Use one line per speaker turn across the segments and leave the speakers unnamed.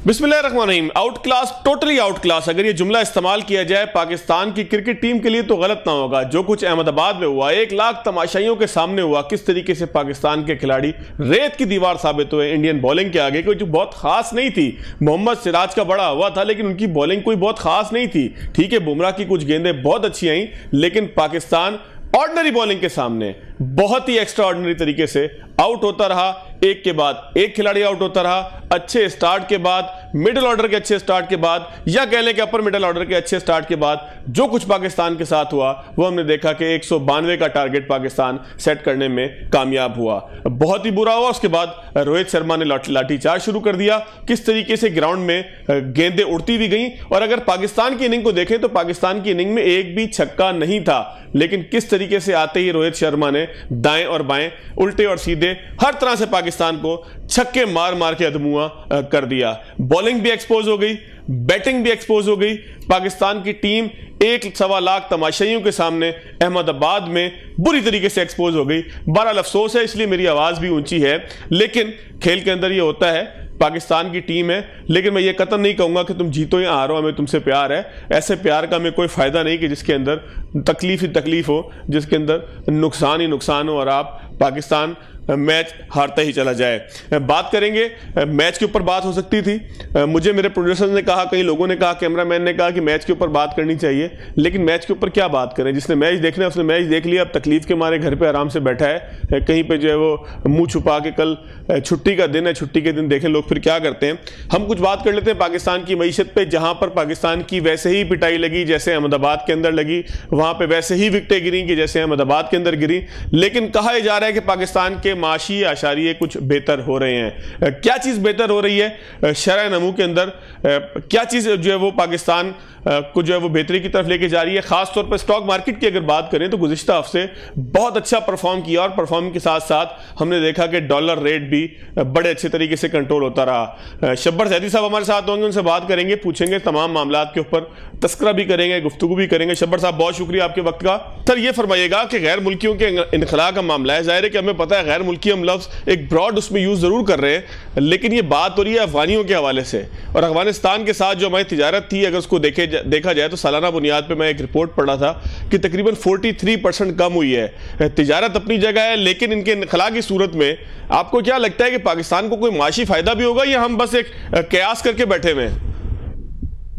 बिस्मिल्लाहिर्रहमानिर्रहीम। Out class, totally out class, अगर ये जुमला इस्तेमाल किया जाए पाकिस्तान की क्रिकेट टीम के लिए तो गलत ना होगा। जो कुछ अहमदाबाद में हुआ, 1 लाख तमाशाइयों के सामने हुआ, किस तरीके से पाकिस्तान के खिलाड़ी रेत की दीवार साबित हुए इंडियन बॉलिंग के आगे, कोई जो बहुत खास नहीं थी। मोहम्मद सिराज का बड़ा हुआ था लेकिन उनकी बॉलिंग कोई बहुत खास नहीं थी। ठीक है, बुमराह की कुछ गेंदें बहुत अच्छी आई, लेकिन पाकिस्तान ऑर्डिनरी बॉलिंग के सामने बहुत ही एक्स्ट्रा ऑर्डिनरी तरीके से आउट होता रहा। एक के बाद एक खिलाड़ी आउट होता रहा। अच्छे स्टार्ट के बाद, मिडिल ऑर्डर के अच्छे स्टार्ट के बाद, या कह लें कि अपर मिडिल ऑर्डर के अच्छे स्टार्ट के बाद जो कुछ पाकिस्तान के साथ हुआ वो हमने देखा कि 192 का टारगेट पाकिस्तान सेट करने में कामयाब हुआ। बहुत ही बुरा हुआ। उसके बाद रोहित शर्मा ने लाठीचार्ज शुरू कर दिया। किस तरीके से ग्राउंड में गेंदें उड़ती हुई गई। और अगर पाकिस्तान की इनिंग को देखें तो पाकिस्तान की इनिंग में एक भी छक्का नहीं था, लेकिन किस तरीके से आते ही रोहित शर्मा ने दाएं और बाएं, उल्टे और सीधे, हर तरह से पाकिस्तान को छक्के मार मार के अधमुआ कर दिया। बॉलिंग भी एक्सपोज हो गई, बैटिंग भी एक्सपोज हो गई। पाकिस्तान की टीम 1.25 लाख तमाशाइयों के सामने अहमदाबाद में बुरी तरीके से एक्सपोज हो गई। बहरहाल अफसोस है, इसलिए मेरी आवाज भी ऊंची है, लेकिन खेल के अंदर यह होता है। पाकिस्तान की टीम है, लेकिन मैं ये कतई नहीं कहूंगा कि तुम जीतो या हारो, हमें तुमसे प्यार है। ऐसे प्यार का हमें कोई फायदा नहीं कि जिसके अंदर तकलीफ ही तकलीफ हो, जिसके अंदर नुकसान ही नुकसान हो और आप पाकिस्तान मैच हारता ही चला जाए। बात करेंगे, मैच के ऊपर बात हो सकती थी। मुझे मेरे प्रोड्यूसर ने कहा, कई लोगों ने कहा, कैमरामैन ने कहा कि मैच के ऊपर बात करनी चाहिए, लेकिन मैच के ऊपर क्या बात करें। जिसने मैच देखना है उसने मैच देख लिया, अब तकलीफ के मारे घर पे आराम से बैठा है, कहीं पे जो है वो मुंह छुपा के। कल छुट्टी का दिन है, छुट्टी के दिन देखें लोग फिर क्या करते हैं। हम कुछ बात कर लेते हैं पाकिस्तान की मईशत पे, जहां पर पाकिस्तान की वैसे ही पिटाई लगी जैसे अहमदाबाद के अंदर लगी, वहां पे वैसे ही विकेटें गिरी कि जैसे अहमदाबाद के अंदर गिरी। लेकिन कहा जा रहा है कि पाकिस्तान के माशी आशारिये कुछ बेहतर हो रहे हैं। क्या चीज बेहतर हो रही है शरह नमू के अंदर, क्या चीज जो है वो पाकिस्तान को जो है वो बेहतरी की तरफ लेके जा रही है। खासतौर पर स्टॉक मार्केट की अगर बात करें तो गुज़िश्ता हफ्ते बहुत अच्छा परफॉर्म किया, और परफॉर्म के साथ साथ हमने देखा कि डॉलर रेट भी बड़े अच्छे तरीके से कंट्रोल होता रहा। शब्बर जैदी साहब हमारे साथ होंगे, उनसे बात करेंगे, पूछेंगे तमाम मामला के ऊपर, तस्करा भी करेंगे, गुफ्तगू भी करेंगे। शब्बर साहब बहुत शुक्रिया आपके वक्त का। सर ये फरमाइएगा कि गैर मुल्कियों के इनखला का मामला है, जाहिर है कि हमें पता है गैर मुल्की हम लफ्ज़ एक ब्रॉड उसमें यूज़ ज़रूर कर रहे हैं, लेकिन ये बात हो रही है अफगानियों के हवाले से। और अफगानिस्तान के साथ जो हमारी तिजारत थी, अगर उसको देखा जाए तो सालाना बुनियाद पर मैं एक रिपोर्ट पढ़ा था कि तकरीबन 43% कम हुई है। तिजारत अपनी जगह है, लेकिन इनके इनखला की सूरत में आपको क्या लगता है कि पाकिस्तान को कोई माशी फायदा भी होगा, या हम बस एक कयास करके बैठे हुए हैं?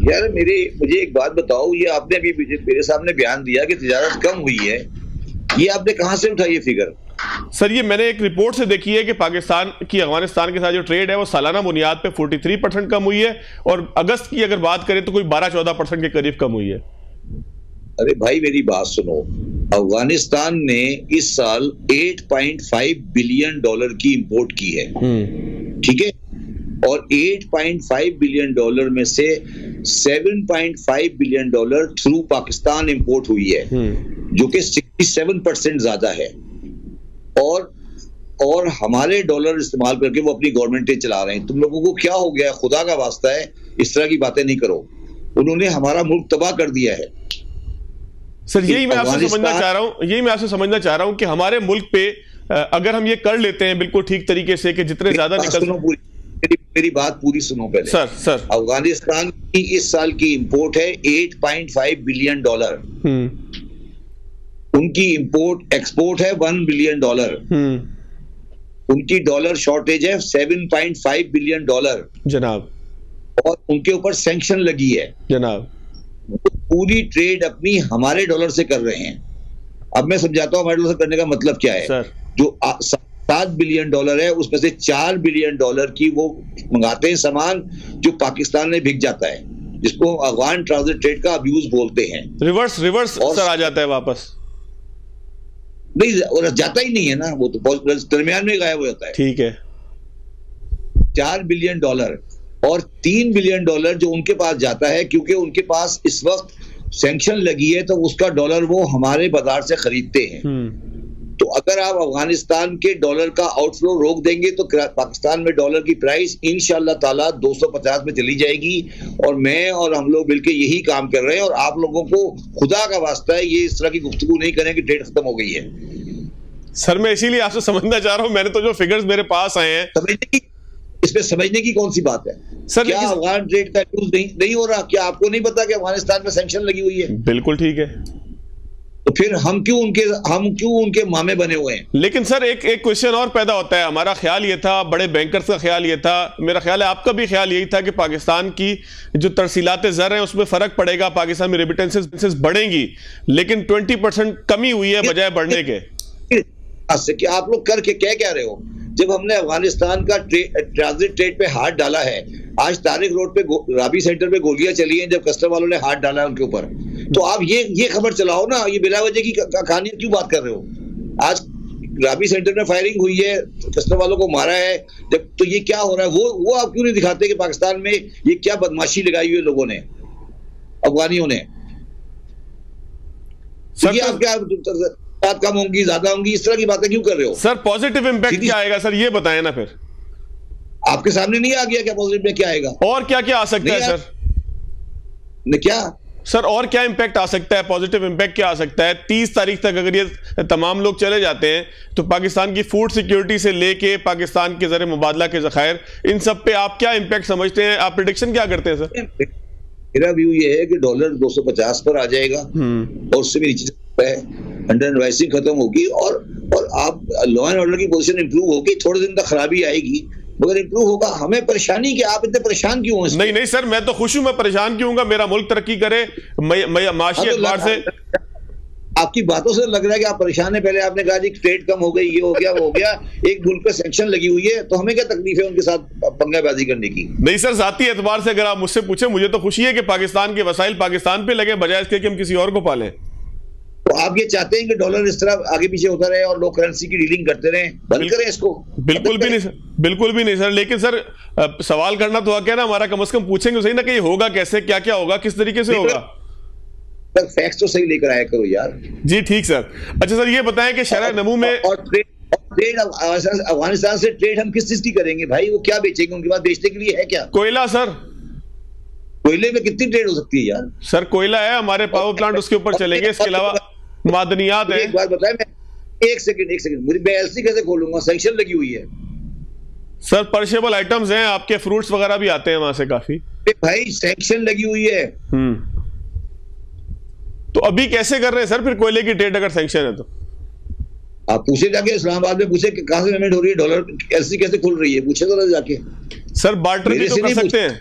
यार मुझे एक बात बताओ, ये आपने अभी मेरे सामने बयान दिया कि तिजारत कम हुई है, ये आपने कहां से उठाई ये फिगर?
सर ये मैंने एक रिपोर्ट से देखी है कि पाकिस्तान की अफगानिस्तान के साथ जो ट्रेड है वो सालाना बुनियाद पे 43% कम हुई है, और अगस्त की अगर बात करें तो कोई 12-14% के करीब कम हुई है।
अरे भाई मेरी बात सुनो, अफगानिस्तान ने इस साल 8.5 बिलियन डॉलर की इंपोर्ट की है, ठीक है, और 8.5 बिलियन डॉलर में से 7.5 billion dollar through Pakistan import हुई है, जो कि 67% ज्यादा है। और हमारे डॉलर इस्तेमाल करके वो अपनी गवर्नमेंटें चला रहे हैं। तुम लोगों को क्या हो गया, खुदा का वास्ता है इस तरह की बातें नहीं करो। उन्होंने हमारा मुल्क तबाह कर दिया है।
सर यही मैं आपसे समझना चाह रहा हूं कि हमारे मुल्क पे अगर हम ये कर लेते हैं बिल्कुल ठीक तरीके से कि जितने ज्यादा
मेरी बात पूरी सुनो पहले।
सर
अफगानिस्तान की इस साल की इंपोर्ट है 8.5 बिलियन डॉलर, उनकी एक्सपोर्ट है 1 बिलियन डॉलर, उनकी डॉलर शॉर्टेज है 7.5 बिलियन डॉलर
जनाब,
और उनके ऊपर सैंक्शन लगी है
जनाब।
पूरी ट्रेड अपनी हमारे डॉलर से कर रहे हैं। अब मैं समझाता हूं हमारे डॉलर से करने का मतलब क्या है।
सर
जो 7 बिलियन डॉलर है उसमें से 4 बिलियन डॉलर की वो मंगाते हैं सामान जो पाकिस्तान में बिक जाता है, जिसको अफगान ट्रांजिट ट्रेड का अब्यूज बोलते हैं।
रिवर्स सर आ जाता है वापस,
नहीं और जाता ही नहीं है ना, वो तो दरमियान में गायब हो जाता है।
ठीक है,
4 बिलियन डॉलर और 3 बिलियन डॉलर जो उनके पास जाता है, क्योंकि उनके पास इस वक्त सैंक्शन लगी है तो उसका डॉलर वो हमारे बाजार से खरीदते हैं। तो अगर आप अफगानिस्तान के डॉलर का आउटफ्लो रोक देंगे तो पाकिस्तान में डॉलर की प्राइस इंशाअल्लाह ताला 250 में चली जाएगी। और मैं और हम लोग मिलकर यही काम कर रहे हैं, और आप लोगों को खुदा का वास्ता है ये इस तरह की गुफ्तगू नहीं करें कि ट्रेड खत्म हो गई है।
सर मैं इसीलिए आपसे समझना चाह रहा हूं, मैंने तो जो फिगर्स मेरे पास आए हैं
इसमें समझने की कौन सी बात है
सर?
क्या अफगान ट्रेड का यूज नहीं हो रहा? क्या आपको नहीं पता कि अफगानिस्तान में सैंक्शन लगी हुई है?
बिल्कुल ठीक है।
तो फिर हम क्यों उनके मामे बने हुए हैं?
लेकिन सर एक क्वेश्चन और पैदा होता है। हमारा ख्याल ये था, बड़े बैंकर्स का ख्याल ये था, मेरा ख्याल है आपका भी ख्याल यही था कि पाकिस्तान की जो तरसीलात ज़र है उसमें फर्क पड़ेगा, पाकिस्तान में रेमिटेंसेस बढ़ेंगी, लेकिन 20% कमी हुई है बजाय बढ़ने के।
कि आप लोग करके क्या रहे हो? जब हमने अफगानिस्तान का ट्रांजिट ट्रेड पे हाथ डाला है, आज तारिक रोड पे राबी सेंटर पे गोलियां चली हैं जब कस्टम वालों ने हाथ डाला है उनके ऊपर, तो आप ये खबर चलाओ ना, ये बिला वजह की कहानी क्यों बात कर रहे हो? आज राबी सेंटर में फायरिंग हुई है, कस्टम वालों को मारा है, जब तो ये क्या हो रहा है वो आप क्यों नहीं दिखाते कि पाकिस्तान में ये क्या बदमाशी लगाई हुई लोगों ने, अफगानियों ने? आप क्या बात कम होंगी ज्यादा होंगी इस तरह की बातें क्यों कर रहे हो?
सर पॉजिटिव इंपैक्ट क्या आएगा सर, ये बताएं ना। फिर
आपके सामने नहीं आ गया क्या पॉजिटिव में क्या आएगा?
और क्या क्या आ सकता है सर?
क्या
सर और क्या इंपैक्ट आ सकता है, पॉजिटिव इंपैक्ट क्या आ सकता है? 30 तारीख तक अगर ये तमाम लोग चले जाते हैं तो पाकिस्तान की फूड सिक्योरिटी से लेके पाकिस्तान के ज़र मुबादला के ज़खायर, इन सब पे आप क्या इंपैक्ट समझते हैं? आप प्रेडिक्शन क्या करते हैं सर?
मेरा व्यू ये है कि डॉलर 250 पर आ जाएगा और उससे भी नीचे अंडर इन्वेस्टिंग खत्म होगी और आप लॉ एंड ऑर्डर की पोजीशन इंप्रूव होगी। थोड़े दिन तक खराबी आएगी मगर इंप्रूव होगा। हमें परेशानी कि आप इतने परेशान क्यों हैं?
नहीं सर, मैं तो खुश हूं। मैं परेशान क्यों होऊंगा? मेरा मुल्क तरक्की करे माशी एतबार से।
आपकी बातों से लग रहा है कि आप परेशान हैं। पहले आपने कहा जी ट्रेड कम हो गई, ये हो गया वो हो गया, एक मुल्क पे सैंक्शन लगी हुई है, तो हमें क्या तकलीफ है उनके साथ पंगाबाजी करने की?
नहीं सर, जाती एतबार से अगर आप मुझसे पूछे, मुझे तो खुशी है कि पाकिस्तान के वसाइल पाकिस्तान पे लगे बजाय इसके कि हम किसी और को पालें।
तो आप ये चाहते हैं कि डॉलर इस तरह आगे पीछे होता रहे और लोग करेंसी की डीलिंग करते रहे? बंद करें इसको।
बिल्कुल भी नहीं सर, बिल्कुल भी नहीं सर। लेकिन सर सवाल करना तो क्या ना हमारा, कम से कम पूछेंगे सही ना कि ये होगा कैसे, क्या क्या होगा, किस तरीके से होगा।
सर फैक्ट्स तो सही लेकर आया करो यार।
जी ठीक सर। अच्छा सर ये बताएं कि शरह नमू में
और ट्रेड अफगानिस्तान से ट्रेड हम किस चीज की करेंगे भाई? वो क्या बेचेंगे? उनके पास बेचने के लिए है क्या?
कोयला सर।
कोयले में कितनी ट्रेड हो सकती है यार?
सर कोयला है, हमारे पावर प्लांट उसके ऊपर चलेंगे, इसके अलावा मादनियात है।
एक बात बताएं, मैं एक सेकंड मुझे मैं एलसी कैसे खोलूंगा? सैंक्शन लगी हुई है
सर। परशेबल आइटम्स हैं, आपके फ्रूट्स वगैरह भी आते हैं वहां से काफी।
भाई सैंक्शन लगी हुई है।
तो अभी कैसे कर रहे हैं सर फिर कोयले की ट्रेड अगर सैंक्शन है तो?
आप पूछे जाके इस्लामाबाद में पूछे कि कहां से पेमेंट हो रही है, डॉलर एलसी कैसे खुल रही है, पूछे तो जाके।
सर बार्टर भी तो कर सकते हैं।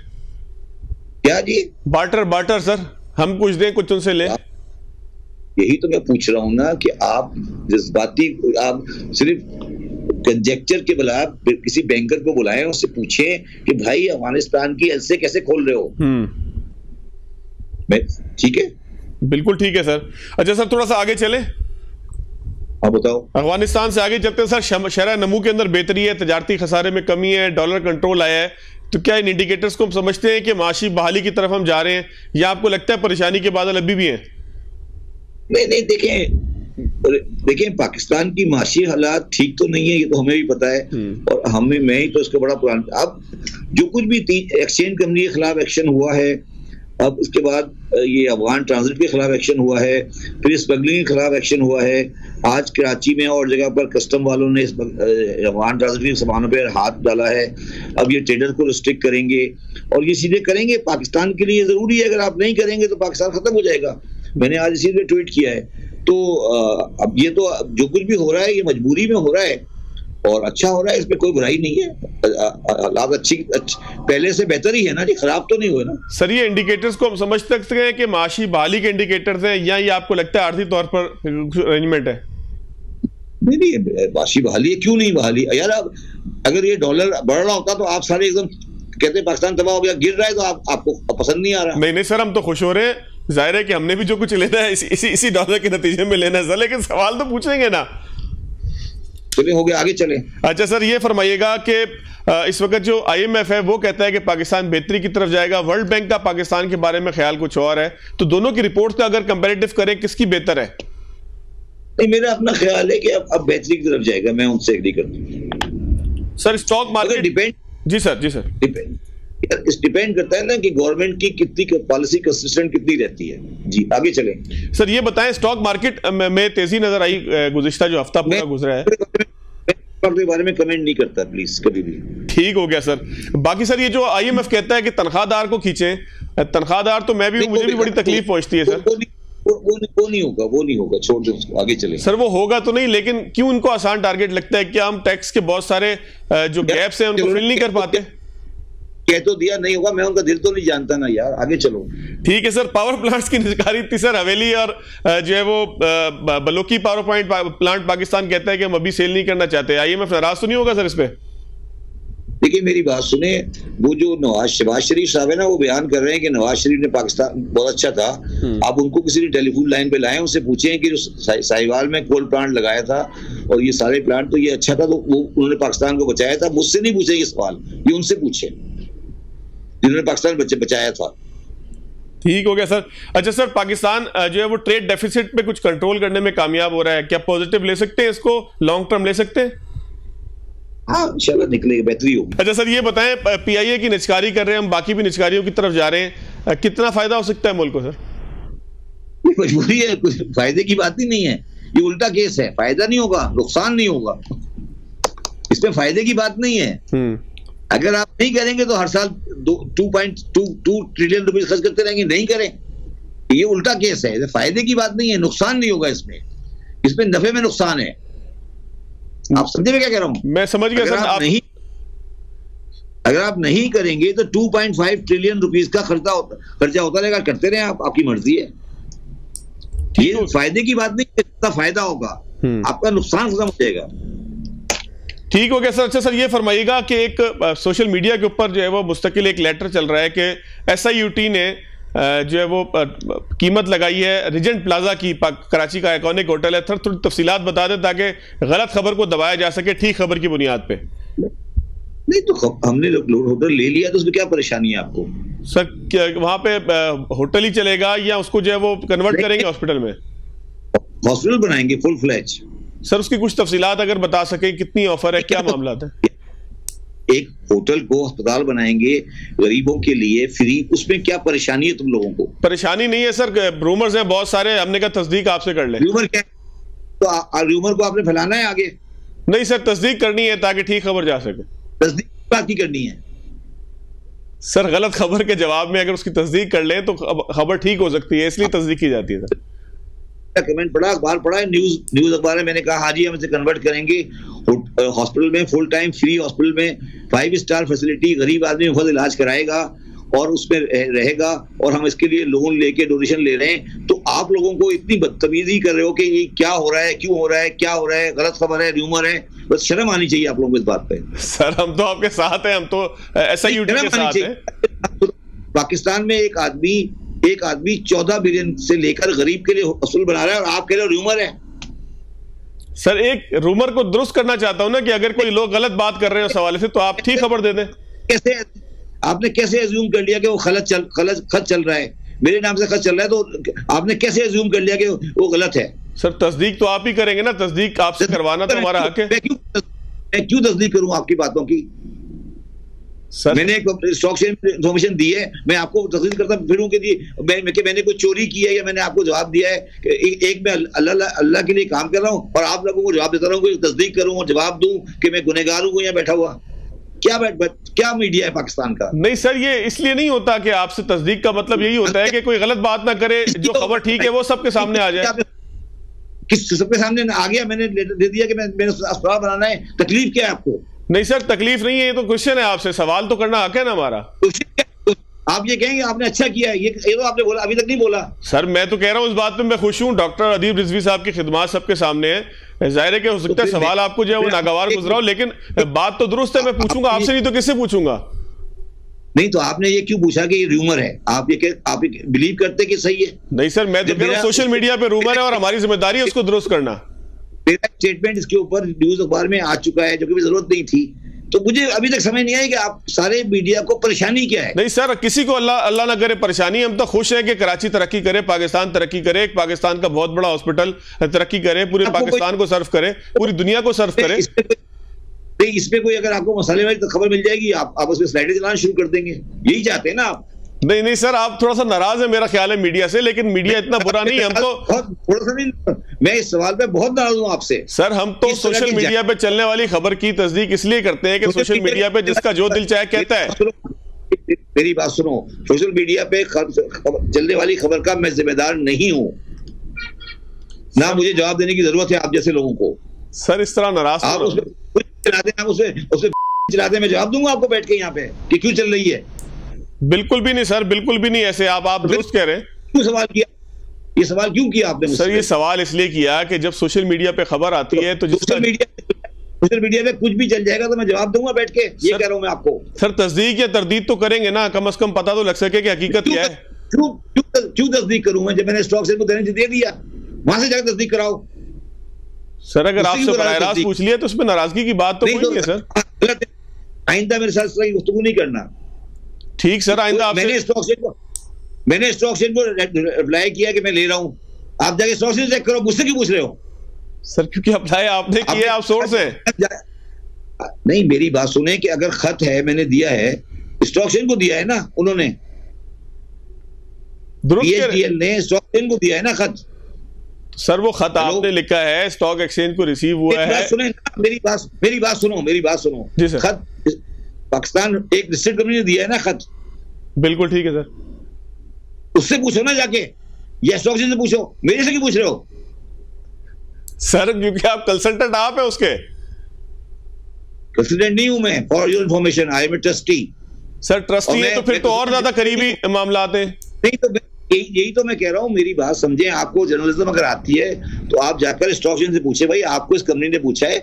क्या जी?
बार्टर सर, हम कुछ दें कुछ उनसे ले।
यही तो मैं पूछ रहा हूं ना कि आप जज्बाती, आप सिर्फ कंजेक्चर के बुलाए किसी बैंकर को बुलाएं, उससे पूछें कि भाई अफगानिस्तान की एलसी कैसे खोल रहे हो। ठीक है,
बिल्कुल ठीक है सर। अच्छा सर थोड़ा सा आगे चले।
हाँ बताओ।
अफगानिस्तान से आगे चलते हैं सर। शरह नमू के अंदर बेहतरी है, तजारती खसारे में कमी है, डॉलर कंट्रोल आया है, तो क्या इन इंडिकेटर्स को हम समझते हैं कि माशी बहाली की तरफ हम जा रहे हैं, या आपको लगता है परेशानी के बादल अभी भी हैं?
नहीं देखें पाकिस्तान की माशी हालात ठीक तो नहीं है, ये तो हमें भी पता है। और मैं ही तो इसका बड़ा पुराना, अब जो कुछ भी एक्सचेंज कंपनी के खिलाफ एक्शन हुआ है, अब उसके बाद ये अफगान ट्रांजिट के खिलाफ एक्शन हुआ है, फिर स्मगलिंग के खिलाफ एक्शन हुआ है, आज कराची में और जगह पर कस्टम वालों ने अफगान ट्रांजिट के सामानों पर हाथ डाला है। अब ये ट्रेडर को रिस्ट्रिक्ट करेंगे और ये सीधे करेंगे। पाकिस्तान के लिए जरूरी है, अगर आप नहीं करेंगे तो पाकिस्तान खत्म हो जाएगा। मैंने आज इसी पे ट्वीट किया है। तो अब ये तो जो कुछ भी हो रहा है ये मजबूरी में हो रहा है और अच्छा हो रहा है, इसमें कोई बुराई नहीं है। हालात अच्छी पहले से बेहतर ही है ना जी, खराब तो नहीं हुए ना।
सर ये इंडिकेटर्स को हम समझ सकते हैं कि माशी बहाली के इंडिकेटर्स हैं, या ये आपको लगता है आर्थिक तौर पर अरेंजमेंट है?
नहीं माशी बहाली है, क्यों नहीं बहाली यार? अगर ये डॉलर बढ़ रहा होता तो आप सारे एकदम कहते पाकिस्तान तबाह हो गया, गिर रहा है तो आपको पसंद नहीं आ रहा।
नहीं सर, हम तो खुश हो रहे हैं। जाहिर है कि हमने भी जो कुछ लेना है इसी डॉलर के नतीजे में लेना है सर, लेकिन सवाल तो पूछेंगे ना।
चलिए हो गया, आगे चलें।
अच्छा सर ये फरमाइएगा कि इस वक्त जो IMF है वो कहता है कि पाकिस्तान बेहतरी की तरफ जाएगा, वर्ल्ड बैंक का पाकिस्तान के बारे में ख्याल कुछ और है, तो दोनों की रिपोर्ट का अगर कंपैरेटिव करें किसकी बेहतर है?
नहीं मेरा अपना ख्याल है कि अब बेहतरी की तरफ जाएगा, मैं उनसे एग्री करता हूं।
सर स्टॉक मार्केट डिपेंड, जी सर
डिपेंड करता है ना कि गवर्नमेंट की कितनी पॉलिसी कंसिस्टेंट कितनी रहती है। जी आगे चलें।
सर ये बताएं स्टॉक मार्केट में तेजी नजर आई गुज़िश्ता जो हफ्ता पूरा गुजरा है?
के बारे में कमेंट नहीं करता प्लीज कभी भी।
ठीक हो गया सर। बाकी सर ये जो IMF कहता है कि तनख्वाहदार को खींचे, तनख्वाहदार तो मैं भी, मुझे भी बड़ी तकलीफ पहुंचती है सर।
वो नहीं होगा, छोड़ दो उसको, आगे चले।
सर वो होगा तो नहीं, लेकिन क्यों इनको आसान टारगेट लगता है? क्या हम टैक्स के बहुत सारे जो गैप्स हैं उनको फिल नहीं कर पाते?
कह तो दिया नहीं होगा, मैं उनका दिल तो नहीं जानता ना यार, आगे चलो।
ठीक है सर। पावर प्लांट्स की निजकारी थी सर, हवेली और जो है वो बलोकी पावर प्लांट पाकिस्तान कहता है कि हम अभी सेल नहीं करना चाहते। IMF नाराज तो नहीं होगा सर इस पे?
देखिए मेरी बात सुने, वो जो शहबाज शरीफ साहब है ना, वो बयान कर रहे हैं कि नवाज शरीफ ने पाकिस्तान बहुत अच्छा था। आप उनको किसी ने टेलीफोन लाइन पे लाए, उनसे पूछे कि जो साहिवाल में कोल प्लांट लगाया था और ये सारे प्लांट, तो ये अच्छा था, तो वो उन्होंने पाकिस्तान को बचाया था। मुझसे नहीं पूछे ये सवाल, ये उनसे पूछे जिन्होंने पाकिस्तान बचाया था।
ठीक हो गया सर। अच्छा सर, पाकिस्तान जो है वो ट्रेड डेफिसिट पे कुछ कंट्रोल करने में कामयाब हो रहा है, क्या पॉजिटिव ले सकते हैं इसको, लॉन्ग टर्म ले सकते हैं?
हाँ इंशाल्लाह निकलेगी, बेहतरी होगी।
अच्छा सर ये बताएं, PIA की निचकारी कर रहे हैं हम, बाकी भी निचकारियों की तरफ जा रहे हैं, कितना फायदा हो सकता है मुल्क को सर?
मजबूरी है, कुछ फायदे की बात ही नहीं है, ये उल्टा केस है। फायदा नहीं होगा, नुकसान नहीं होगा, इसमें फायदे की बात नहीं है। अगर आप नहीं करेंगे तो हर साल 2.22 ट्रिलियन रुपए खर्च करते रहेंगे, नहीं करें, ये उल्टा केस है। फायदे की बात नहीं है, नुकसान नहीं होगा इसमें नफे में नुकसान है। आप समझे मैं क्या कह रहा हूं?
मैं समझ गया सर।
अगर आप नहीं करेंगे तो 2.5 ट्रिलियन रुपीस का खर्चा होता रहेगा, करते रहे आप, आपकी मर्जी है। ये फायदे की बात नहीं, कितना फायदा होगा, आपका नुकसान खत्म हो जाएगा।
ठीक हो गया सर। अच्छा सर ये फरमाइएगा कि एक सोशल मीडिया के ऊपर जो है वो मुस्तकिल एक लेटर चल रहा है कि SIUT ने जो है वो कीमत लगाई है रिजेंट प्लाजा की, कराची का आइकॉनिक होटल है। थोड़ी तफसीलात बता दें ताकि गलत खबर को दबाया जा सके ठीक खबर की बुनियाद पे।
नहीं तो हमने होटल ले लिया तो उसमें क्या परेशानी है आपको
सर? वहां पे होटल ही चलेगा या उसको जो है वो कन्वर्ट करेंगे हॉस्पिटल में?
हॉस्पिटल बनाएंगे फुल फ्लैज।
सर उसकी कुछ तफसीलात अगर बता सके, कितनी ऑफर है, क्या मामला है?
एक होटल को अस्पताल बनाएंगे गरीबों के लिए फ्री, उसमें क्या परेशानी है तुम लोगों को?
परेशानी नहीं है सर, रूमर्स हैं बहुत सारे, हमने कहा तस्दीक आपसे कर ले।
रूमर क्या? तो रूमर को आपने फैलाना है आगे?
नहीं सर, तस्दीक करनी है ताकि ठीक खबर जा सके।
तस्दीक बात की करनी है
सर, गलत खबर के जवाब में अगर उसकी तस्दीक कर लें तो खबर ठीक हो सकती है, इसलिए तस्दीक की जाती है सर।
कमेंट पढ़ा, अखबार पढ़ा है, न्यूज अखबार में मैंने कहा हाँ जी हम इसे कन्वर्ट करेंगे हॉस्पिटल में, फुल टाइम फ्री हॉस्पिटल में, 5 स्टार फैसिलिटी, गरीब आदमी मुफ्त इलाज कराएगा और उसमें रहेगा, और हम इसके लिए लोन लेके डोनेशन ले रहे हैं। तो आप लोगों को इतनी बदतमीजी कर रहे हो कि ये क्या हो रहा है, क्यों हो रहा है, क्या हो रहा है, गलत खबर है, र्यूमर है, बस शर्म आनी चाहिए आप लोगों को इस बात पे।
सर हम तो आपके साथ हैं, हम तो SIUT के साथ हैं।
पाकिस्तान में एक आदमी 14 बिलियन से लेकर गरीब के लिए असूल बना रहा है और आप कह रहे हो रूमर है।
सर एक रूमर को दुरुस्त करना चाहता हूं ना कि अगर कोई लोग गलत बात कर रहे हैं उस हवाले से तो आप ठीक खबर दे दें।
कैसे आपने कैसे अज्यूम कर लिया कि वो खत चल रहा है, मेरे नाम से खत चल रहा है, तो आपने कैसे अज्यूम कर लिया कि वो गलत है? सर
तस्दीक तो आप ही करेंगे ना, तस्दीक आपसे करवाना तो हमारा हक है।
मैं क्यों तस्दीक करूं आपकी बातों की?
सर
मैंने एक स्टॉक शेयर इन्फॉर्मेशन दी है, मैं आपको तस्दीक करता फिरूं कि मैंने कोई चोरी की है या मैंने आपको जवाब दिया है कि एक मैं अल्लाह के लिए काम कर रहा हूं और आप लोगों को जवाब देता रहूं, तस्दीक करूं और जवाब दूं कि मैं गुनहगार हूं यहाँ बैठा हुआ? क्या मीडिया है पाकिस्तान का?
नहीं सर, ये इसलिए नहीं होता कि आपसे तस्दीक का मतलब यही होता है कि कोई गलत बात ना करे, जो खबर ठीक है वो सबके सामने आ जाए।
किस सबके सामने आ गया? मैंने दे दिया कि मैंने अस्पताल बनाना है, तकलीफ क्या है आपको?
नहीं सर तकलीफ नहीं है, ये तो क्वेश्चन है, आपसे सवाल तो करना हक है ना हमारा।
आप ये कहेंगे आपने अच्छा किया है, ये तो आपने बोला, अभी तक नहीं बोला।
सर मैं तो कह रहा हूं इस बात पे मैं खुश हूं, डॉक्टर अदीब रिजवी साहब की खिदमत सबके सामने है, जाहिर है कि हो सकता है सवाल आपको जो है वो नागवार गुजरा हो, लेकिन बात तो दुरुस्त है। मैं पूछूंगा आपसे, नहीं तो किससे पूछूंगा?
नहीं तो आपने ये क्यों पूछा कि ये रूमर है? आप बिलीव करते कि सही है?
नहीं सर, मैं तो कह रहा हूं सोशल मीडिया पे रूमर है और हमारी जिम्मेदारी है उसको दुरुस्त करना।
मेरा स्टेटमेंट इसके ऊपर न्यूज अखबार में आ चुका है, जो कि जरूरत नहीं थी, तो मुझे अभी तक समझ नहीं आई कि आप सारे मीडिया को परेशानी क्या है।
नहीं सर, किसी को अल्लाह ना करे परेशानी, हम तो खुश हैं कि कराची तरक्की करे, पाकिस्तान तरक्की करे, एक पाकिस्तान का बहुत बड़ा हॉस्पिटल तरक्की करे, पूरे पाकिस्तान को सर्व करे, पूरी दुनिया को सर्व करे।
इसमें कोई अगर आपको मसाले वाली खबर मिल जाएगी, आप उसमें स्लाइडें चलाना शुरू कर देंगे, यही चाहते हैं ना आप?
नहीं नहीं सर, आप थोड़ा सा नाराज है मेरा ख्याल है मीडिया से, लेकिन मीडिया इतना बुरा नहीं, हम तो
थोड़ा सा नहीं, मैं इस सवाल पे बहुत नाराज हूं आपसे
सर। हम तो सोशल मीडिया पे चलने वाली खबर की तस्दीक इसलिए करते हैं कि सोशल मीडिया पे जिसका जो दिल चाहे कहता है।
मेरी बात सुनो, सोशल मीडिया पे चलने वाली खबर का मैं जिम्मेदार नहीं हूं, ना मुझे जवाब देने की जरूरत है आप जैसे लोगों को।
सर इस तरह नाराज
आप उसमें चलाते हैं, उसे चलाते हैं, मैं जवाब दूंगा आपको बैठ के यहाँ पे कि क्यों चल रही है।
बिल्कुल भी नहीं सर, बिल्कुल भी नहीं ऐसे आप दुरुस्त कह रहे हैं।
क्यों सवाल किया, ये सवाल क्यों किया आपने
सर? ये सवाल इसलिए किया कि जब सोशल मीडिया पे खबर आती है तो
सोशल मीडिया पे कुछ भी चल जाएगा तो मैं जवाब दूंगा बैठ के, ये कह रहा हूं मैं आपको।
सर तस्दीक या तरदीद तो करेंगे ना, कम से कम पता तो लग सके कि हकीकत क्या है।
क्यों तस्दीक करूं मैं, जब मैंने स्टॉक सेल को देने दे दिया, वहां से जाकर तस्दीक कराओ।
सर अगर आपसे बराह रास्त पूछ लिया तो उसमें नाराजगी की बात तो कोई नहीं है सर।
आइंदा मेरे साथ इस तरह की गुफ्तगू नहीं करना।
ठीक सर, आइंदा
मैंने स्टॉक सेल को रिप्लाई किया कि मैं ले रहा हूं, आप जाके स्टॉक सेल चेक करो, मुझसे क्यों पूछ रहे हो?
सर क्योंकि अप्लाई आपने किया, आप सोर्स है।
नहीं, मेरी बात सुने कि अगर खत है मैंने दिया है, स्टॉक सेल को दिया है ना उन्होंने, PHDL ने स्टॉक सेल को दिया है ना खत।
सर वो खत आपने लिखा है, स्टॉक एक्सचेंज को रिसीव हुआ है।
सुने मेरी बात सुनो
जी सर।
खत पाकिस्तान एक लिस्टेड कंपनी ने दिया है ना खत।
बिल्कुल ठीक है सर,
उससे पूछो ना जाके, या स्टॉक एक्सचेंज से पूछो, मेरे से क्यों पूछ रहे हो?
सर क्योंकि आप कंसल्टेंट आप है उसके।
कंसल्टेंट नहीं हूं मैं, for your information, I am a trustee.
Sir trustee है तो फिर तो और ज्यादा करीबी मामला आते हैं।
नहीं तो यही तो मैं कह रहा हूं, मेरी बात समझें। आपको जर्नलिज्म अगर आती है तो आप जाकर स्टॉक एक्सचेंज से पूछे, भाई आपको इस कंपनी ने पूछा है,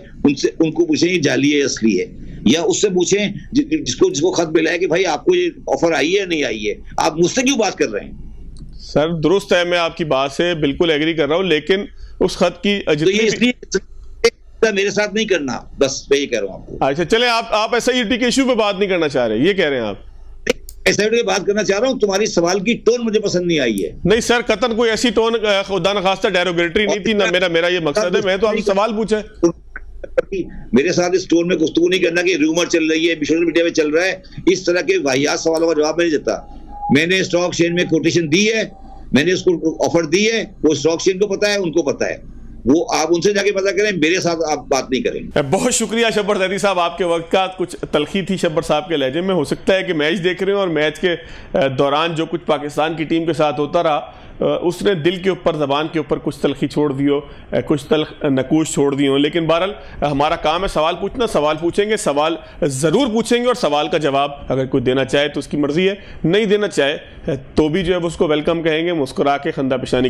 उनको पूछे ये जाली है असली है, या उससे पूछें जिसको खत मिला है कि भाई आपको ये ऑफर आई है या नहीं आई है। आप मुझसे क्यों बात कर रहे हैं?
सर दुरुस्त है, मैं आपकी बात से बिल्कुल एग्री कर रहा हूं, लेकिन उस खत की
तो ये इसलिए मेरे साथ नहीं करना, बस मैं ये कह रहा हूं आपको।
अच्छा चले, आप SIT के इशू पे बात नहीं करना चाह रहे, ये कह रहे हैं आप?
SIT की बात करना चाह रहा हूं, तुम्हारी सवाल की टोन मुझे पसंद नहीं आई है।
नहीं सर, कतन कोई ऐसी टोन खुदा न खास्ता डेरोगेटरी नहीं थी ना, मेरा ये मकसद है, मैं तो आपसे सवाल पूछा है।
मेरे साथ इस टोन में गुफ्तगू नहीं करना कि रूमर चल रही है, सोशल मीडिया पे चल रहा है, इस तरह के वाहियात सवालों का जवाब नहीं देता। मैंने स्टॉक एक्सचेंज में कोटेशन दी है, मैंने उसको ऑफर दी है, वो स्टॉक एक्सचेंज को पता है, उनको पता है, वो आप उनसे जाके पता करें, मेरे साथ आप बात नहीं करें।
बहुत शुक्रिया शब्बर ज़ैदी साहब, आपके वक्त का कुछ तलखी थी शब्बर साहब के लहजे में। हो सकता है कि मैच देख रहे हो और मैच के दौरान जो कुछ पाकिस्तान की टीम के साथ होता रहा, उसने दिल के ऊपर, ज़बान के ऊपर कुछ तलखी छोड़ दी हो, कुछ तल्ख नकूश छोड़ दी हो। लेकिन बहरहाल हमारा काम है सवाल पूछना, सवाल पूछेंगे, सवाल ज़रूर पूछेंगे, और सवाल का जवाब अगर कोई देना चाहे तो उसकी मर्ज़ी है, नहीं देना चाहे तो भी जो है उसको वेलकम कहेंगे, मुस्कुरा के खंदा पेशानी।